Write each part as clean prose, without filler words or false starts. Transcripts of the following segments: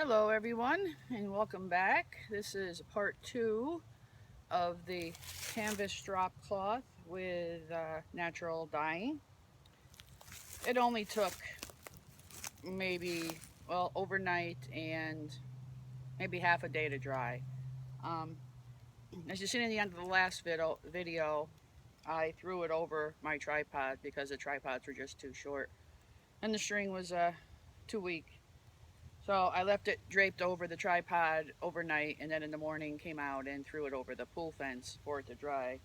Hello everyone and welcome back. This is part 2 of the canvas drop cloth with natural dyeing. It only took maybe, overnight and maybe half a day to dry. Um, as you see in the end of the last video, I threw it over my tripod because the tripods were just too short and the string was too weak. So I left it draped over the tripod overnight, and then in the morning came out and threw it over the pool fence for it to dry.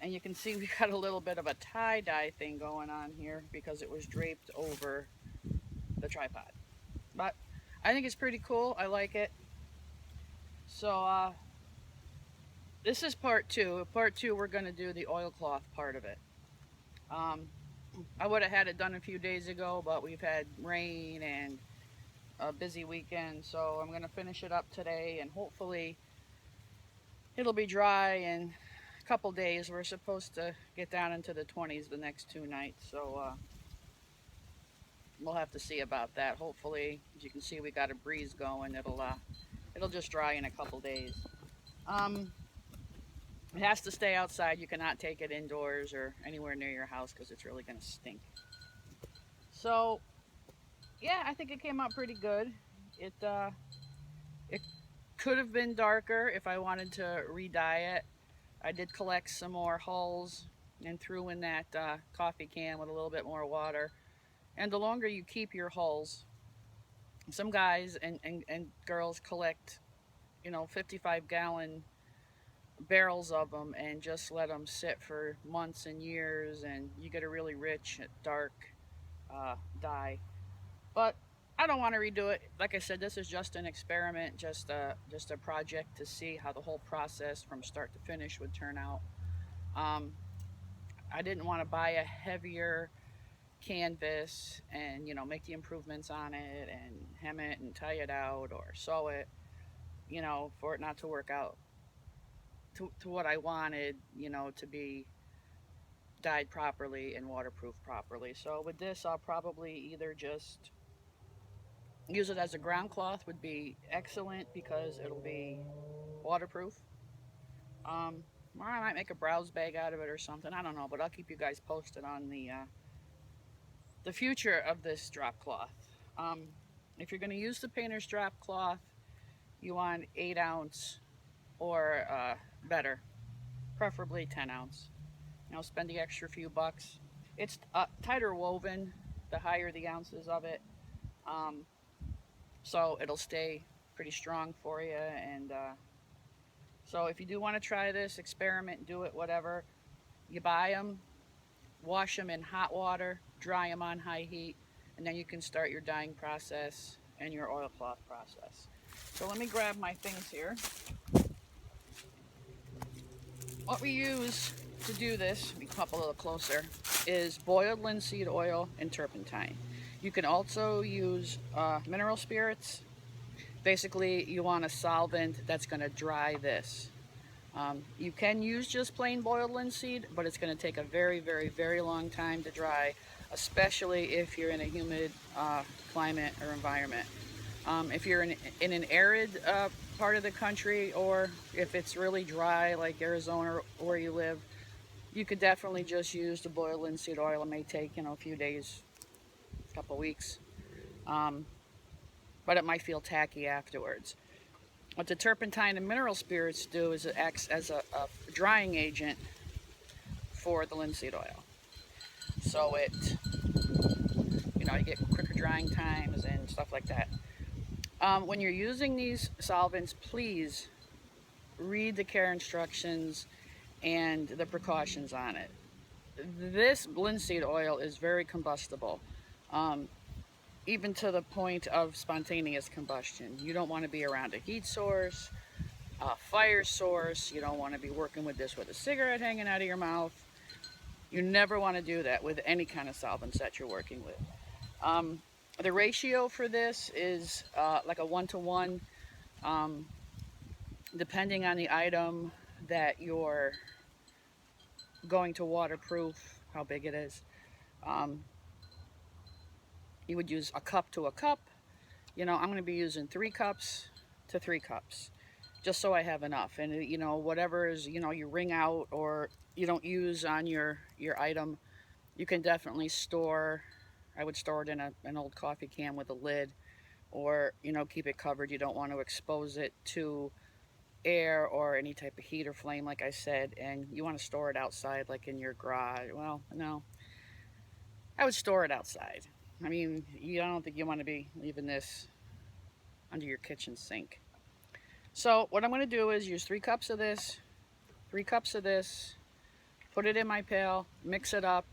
And you can see we got a little bit of a tie-dye thing going on here because it was draped over the tripod. But I think it's pretty cool. I like it. So this is part 2. Part 2, we're going to do the oilcloth part of it. Um, I would have had it done a few days ago, but we've had rain and a busy weekend, so I'm going to finish it up today, and hopefully it'll be dry in a couple days. We're supposed to get down into the 20s the next 2 nights, so we'll have to see about that. Hopefully, as you can see, we got a breeze going. It'll just dry in a couple days. Um, it has to stay outside. You cannot take it indoors or anywhere near your house because it's really going to stink. So yeah, I think it came out pretty good. It could have been darker if I wanted to re-dye it. I did collect some more hulls and threw in that coffee can with a little bit more water. And the longer you keep your hulls, some guys and girls collect, 55-gallon barrels of them and just let them sit for months and years, and you get a really rich, dark dye. But I don't want to redo it. Like I said, this is just an experiment, just a project to see how the whole process from start to finish would turn out. Um, I didn't want to buy a heavier canvas and make the improvements on it and hem it and tie it out or sew it, for it not to work out to what I wanted, to be dyed properly and waterproof properly. So with this, I'll probably either just use it as a ground cloth, would be excellent because it'll be waterproof. Um, or I might make a browse bag out of it or something. I don't know, but I'll keep you guys posted on the future of this drop cloth. Um, if you're going to use the painter's drop cloth, you want 8 ounce or better, preferably 10 ounce. Spend the extra few bucks. It's tighter woven, the higher the ounces of it, um, so it'll stay pretty strong for you. And so if you do want to try this, experiment, do it, whatever, you buy them, wash them in hot water, dry them on high heat, and then you can start your dyeing process and your oilcloth process. So let me grab my things here. What we use to do this, let me come up a little closer, is boiled linseed oil and turpentine. You can also use mineral spirits. Basically, you want a solvent that's going to dry this. You can use just plain boiled linseed, but it's going to take a very, very, very long time to dry, especially if you're in a humid climate or environment. If you're in an arid part of the country, or if it's really dry like Arizona where you live, you could definitely just use the boiled linseed oil. It may take a few days, a couple weeks, but it might feel tacky afterwards. What the turpentine and mineral spirits do is it acts as a drying agent for the linseed oil. So you get quicker drying times and stuff like that. When you're using these solvents, please read the care instructions and the precautions on it. This linseed oil is very combustible, even to the point of spontaneous combustion. You don't want to be around a heat source, a fire source. You don't want to be working with this with a cigarette hanging out of your mouth. You never want to do that with any kind of solvents that you're working with. The ratio for this is like a 1-to-1, depending on the item that you're going to waterproof, how big it is. You would use a cup to a cup, You know, I'm going to be using 3 cups to 3 cups, just so I have enough. And you know, whatever is, you know, you wring out or you don't use on your item, you can definitely store. I would store it in an old coffee can with a lid, or you know, keep it covered. You don't want to expose it to air or any type of heat or flame, like I said. And you want to store it outside, like in your garage. Well, no, I would store it outside. I mean, I don't think you want to be leaving this under your kitchen sink. So what I'm going to do is use 3 cups of this, 3 cups of this, put it in my pail, mix it up,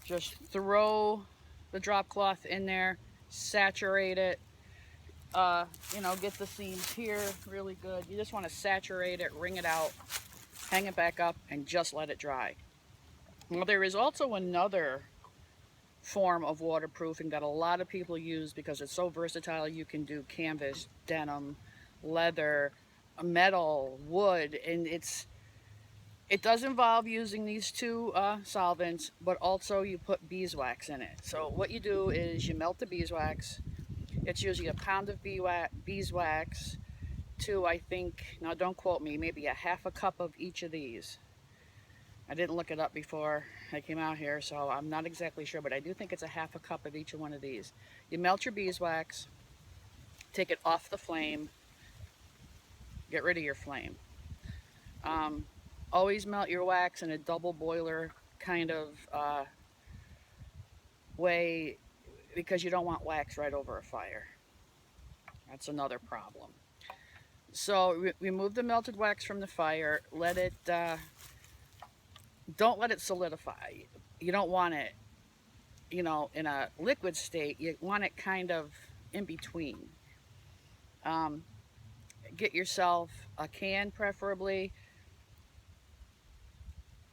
just throw the drop cloth in there, saturate it, you know, get the seams here really good. You just want to saturate it, wring it out, hang it back up, and just let it dry. Well, there is also another form of waterproofing that a lot of people use because it's so versatile. You can do canvas, denim, leather, metal, wood, and it does involve using these 2 solvents, but also you put beeswax in it. So what you do is you melt the beeswax. It's usually a pound of beeswax to, I think, now don't quote me, maybe a half a cup of each of these. I didn't look it up before I came out here, so I'm not exactly sure, but I do think it's a half a cup of each one of these. You melt your beeswax, take it off the flame, get rid of your flame. Always melt your wax in a double boiler kind of way, because you don't want wax right over a fire. That's another problem. So remove the melted wax from the fire. Let it, don't let it solidify. You don't want it, you know, in a liquid state. You want it kind of in between. Get yourself a can, preferably.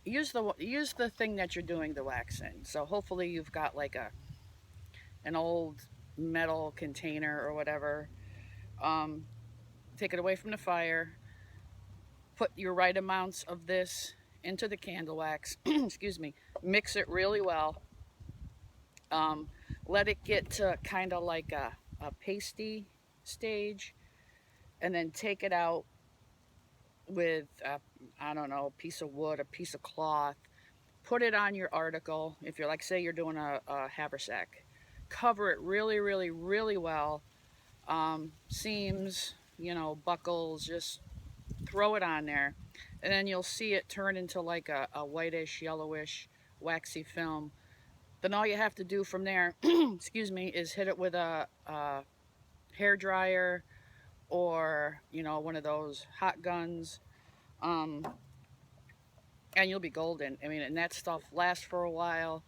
Use the thing that you're doing the wax in. So hopefully you've got like an old metal container or whatever. Take it away from the fire. Put your right amounts of this into the candle wax. Excuse me. Mix it really well. Let it get to kind of like a pasty stage, and then take it out with I don't know, a piece of wood, a piece of cloth. Put it on your article. If you're like, say you're doing a haversack, cover it really, really, really well. Seams, you know, buckles, just throw it on there, and then you'll see it turn into like a whitish, yellowish, waxy film. Then all you have to do from there, excuse me, is hit it with a hair dryer, or you know, one of those hot guns, and you'll be golden. I mean, and that stuff lasts for a while.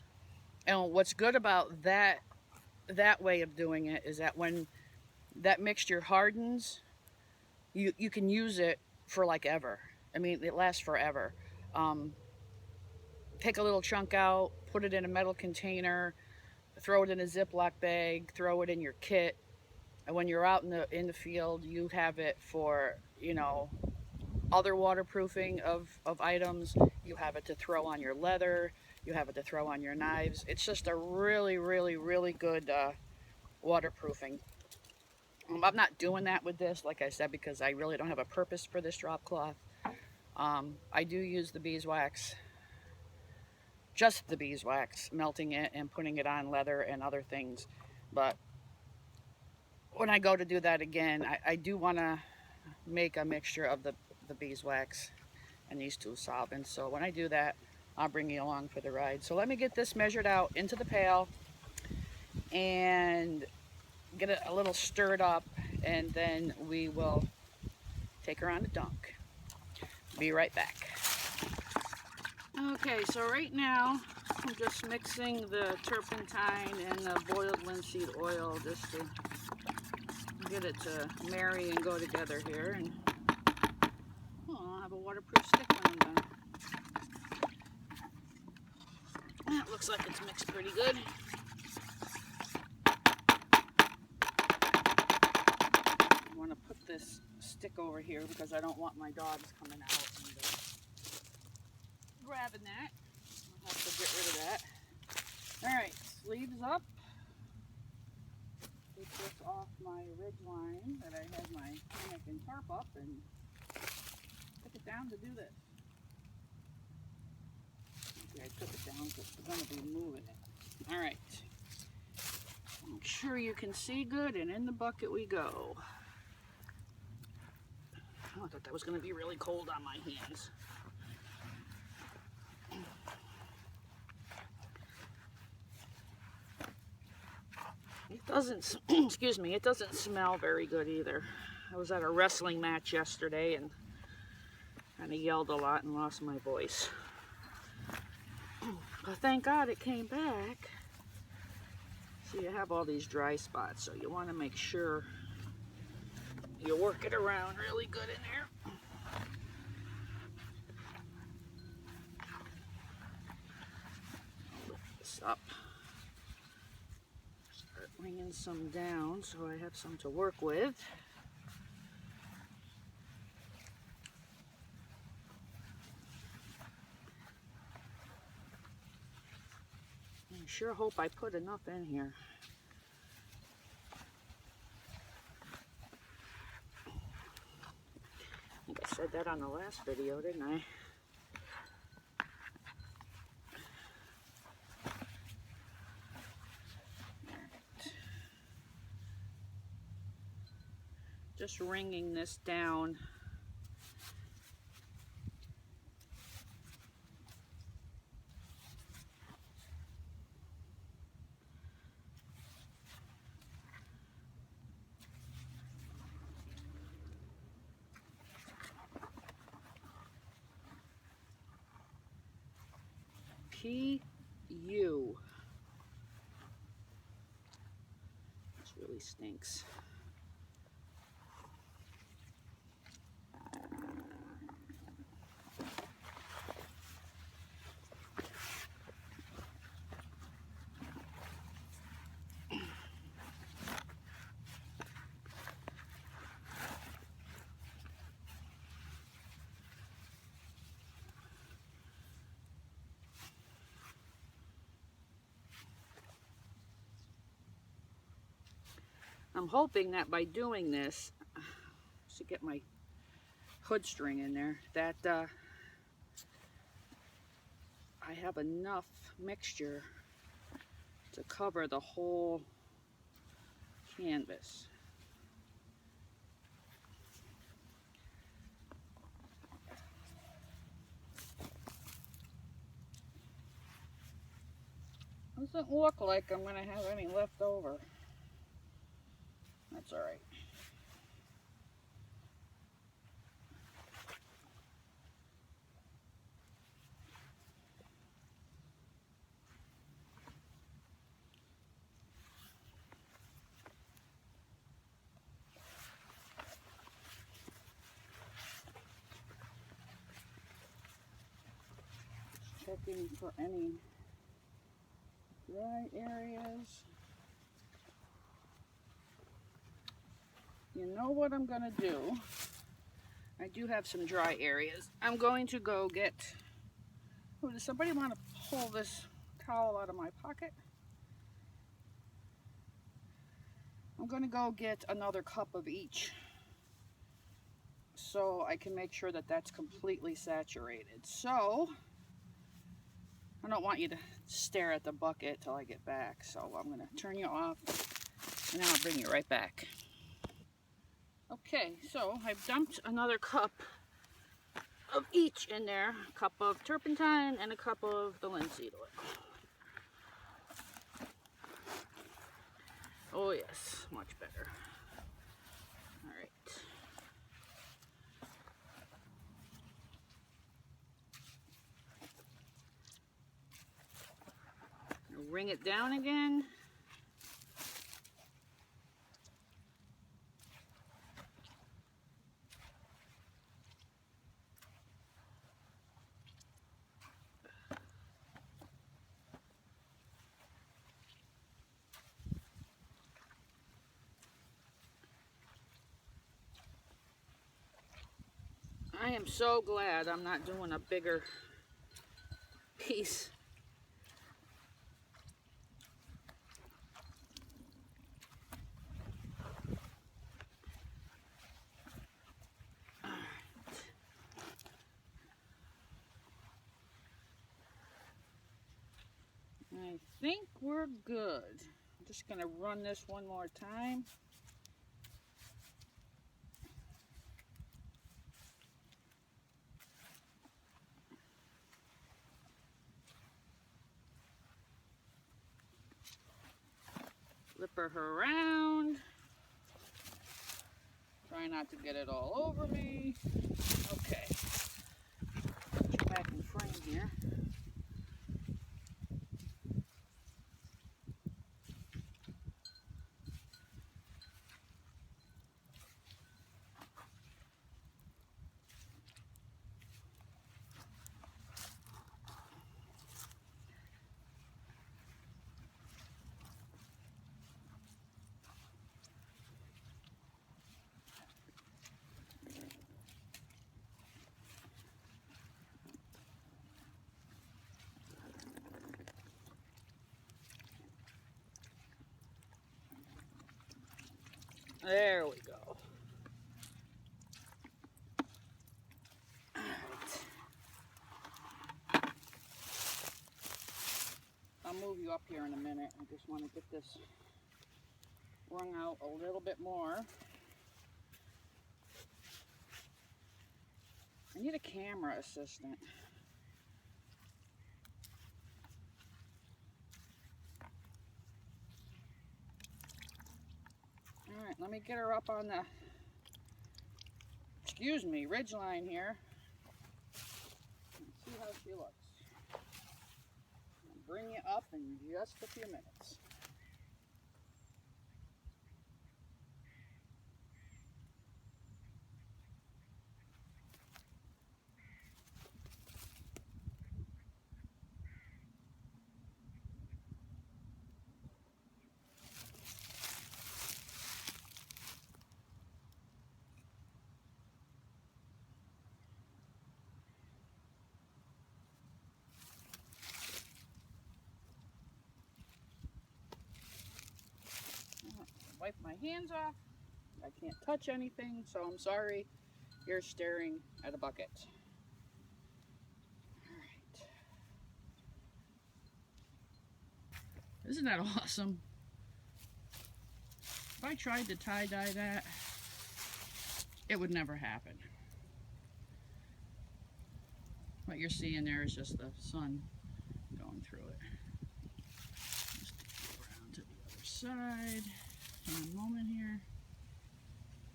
And what's good about that way of doing it is that when that mixture hardens, you can use it for like ever. I mean, it lasts forever. Take a little chunk out, put it in a metal container, throw it in a Ziploc bag, throw it in your kit, and when you're out in the field, you have it for, you know, other waterproofing of items. You have it to throw on your leather. You have it to throw on your knives. It's just a really, really, really good waterproofing. I'm not doing that with this, like I said, because I really don't have a purpose for this drop cloth. I do use the beeswax, just the beeswax, melting it and putting it on leather and other things. But when I go to do that again, I do want to make a mixture of the beeswax and these 2 solvents. So when I do that, I'll bring you along for the ride. So let me get this measured out into the pail and get it a little stirred up, and then we will take her on the dunk. Be right back. Okay, so right now I'm just mixing the turpentine and the boiled linseed oil just to get it to marry and go together here. And I'll have a waterproof stick when I'm done. That looks like it's mixed pretty good. I want to put this stick over here because I don't want my dogs coming out and grabbing that. I'll have to get rid of that. Alright, sleeves up. Take this off my ridge line that I had my hammock and tarp up and took it down to do this. Okay, I took it down because we're going to be moving it. All right. Make sure you can see good, and in the bucket we go. Oh, I thought that was going to be really cold on my hands. It doesn't, excuse me, it doesn't smell very good either. I was at a wrestling match yesterday and kind of yelled a lot and lost my voice. But thank God it came back. So you have all these dry spots, so you want to make sure you work it around really good in there. Lift this up. Start bringing some down so I have some to work with. I sure hope I put enough in here. I think I said that on the last video, didn't I? Just wringing this down. PU. This really stinks. I'm hoping that by doing this, to get my hood string in there, that I have enough mixture to cover the whole canvas. Doesn't look like I'm going to have any left over. That's all right. Just checking for any dry areas. You know what I'm going to do? I do have some dry areas. I'm going to go get... Oh, does somebody want to pull this towel out of my pocket? I'm going to go get another cup of each so I can make sure that that's completely saturated. So, I don't want you to stare at the bucket till I get back. So I'm going to turn you off and then I'll bring you right back. Okay, so I've dumped another cup of each in there. A cup of turpentine and a cup of the linseed oil. Oh yes, much better. All right. Wring it down again. I am so glad I'm not doing a bigger piece. think we're good. I'm just going to run this one more time. Flip her around. Try not to get it all over me. Okay. Put you back in frame here. There we go. All right. I'll move you up here in a minute. I just want to get this wrung out a little bit more. I need a camera assistant. All right, let me get her up on the, excuse me, ridge line here. Let's see how she looks. I'll bring you up in just a few minutes. Wipe my hands off. I can't touch anything, so I'm sorry you're staring at a bucket. All right. Isn't that awesome? If I tried to tie-dye that, it would never happen. What you're seeing there is just the sun going through it. Just go around to the other side. In a moment here.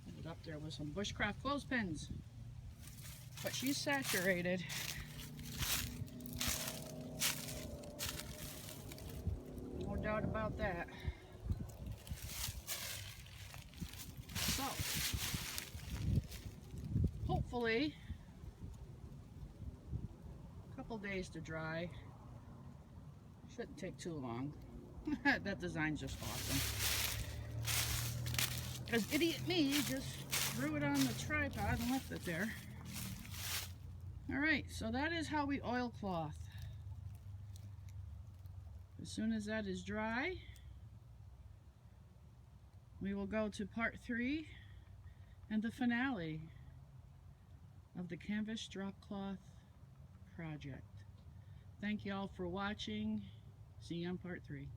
Put it up there with some bushcraft clothespins. But she's saturated. No doubt about that. So, hopefully, a couple days to dry. Shouldn't take too long. That design's just awesome. Because idiot me just threw it on the tripod and left it there. Alright, so that is how we oilcloth. As soon as that is dry, we will go to part 3 and the finale of the canvas drop cloth project. Thank you all for watching. See you on part 3.